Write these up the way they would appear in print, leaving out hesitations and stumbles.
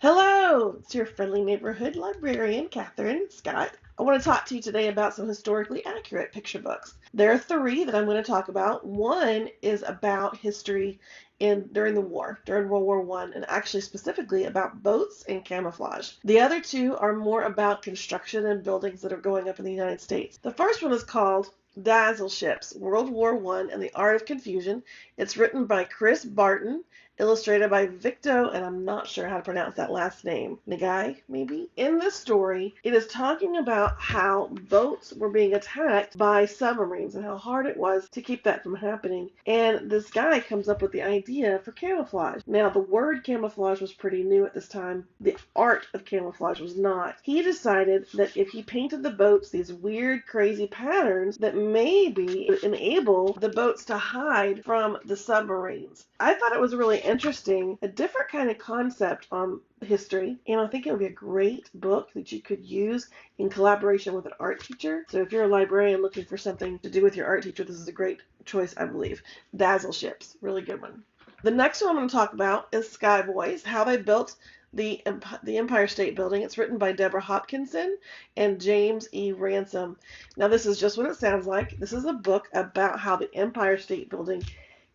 Hello, it's your friendly neighborhood librarian, Catherine Scott. I want to talk to you today about some historically accurate picture books. There are three that I'm going to talk about. One is about history during the war, during World War I, and actually specifically about boats and camouflage. The other two are more about construction and buildings that are going up in the United States. The first one is called Dazzle Ships, World War I and the Art of Confusion. It's written by Chris Barton, illustrated by Victo, and I'm not sure how to pronounce that last name. Nagai, maybe? In this story, it is talking about how boats were being attacked by submarines and how hard it was to keep that from happening. And this guy comes up with the idea for camouflage. Now, the word camouflage was pretty new at this time. The art of camouflage was not. He decided that if he painted the boats these weird, crazy patterns, that maybe it would enable the boats to hide from the submarines. I thought it was really interesting, a different kind of concept on history, and I think it would be a great book that you could use in collaboration with an art teacher. So if you're a librarian looking for something to do with your art teacher, this is a great choice, I believe. Dazzle Ships, really good one. The next one I'm going to talk about is Sky Boys, how they built the Empire State Building. It's written by Deborah Hopkinson and James E. Ransom. Now, this is just what it sounds like. This is a book about how the Empire State Building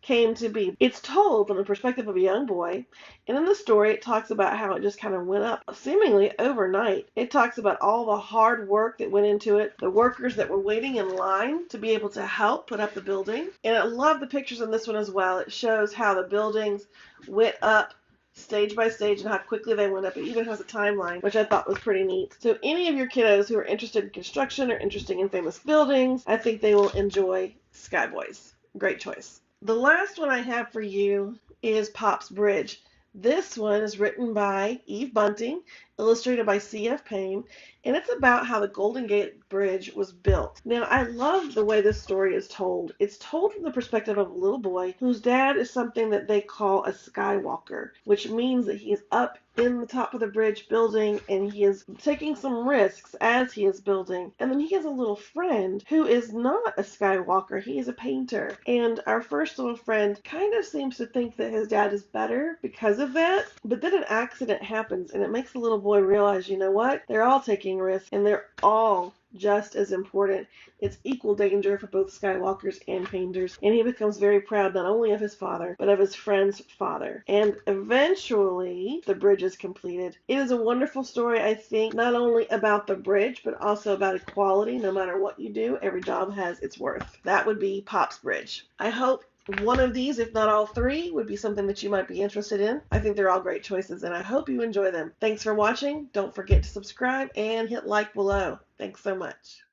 came to be. It's told from the perspective of a young boy, and in the story it talks about how it just kind of went up seemingly overnight. It talks about all the hard work that went into it, the workers that were waiting in line to be able to help put up the building. And I love the pictures in this one as well. It shows how the buildings went up stage by stage and how quickly they went up. It even has a timeline, which I thought was pretty neat. So any of your kiddos who are interested in construction or interested in famous buildings, I think they will enjoy Sky Boys. Great choice. The last one I have for you is Pop's Bridge. This one is written by Eve Bunting, illustrated by C.F. Payne, and it's about how the Golden Gate Bridge was built. Now, I love the way this story is told. It's told from the perspective of a little boy whose dad is something that they call a skywalker, which means that he is up in the top of the bridge building and he is taking some risks as he is building. And then he has a little friend who is not a skywalker. He is a painter. And our first little friend kind of seems to think that his dad is better because of that. But then an accident happens and it makes the little boy realize, you know what? They're all taking risks and they're all just as important. It's equal danger for both skywalkers and painters, and he becomes very proud not only of his father, but of his friend's father. And eventually, the bridge is completed. It is a wonderful story, I think, not only about the bridge, but also about equality. No matter what you do, every job has its worth. That would be Pop's Bridge. I hope one of these, if not all three, would be something that you might be interested in. I think they're all great choices, and I hope you enjoy them. Thanks for watching. Don't forget to subscribe and hit like below. Thanks so much.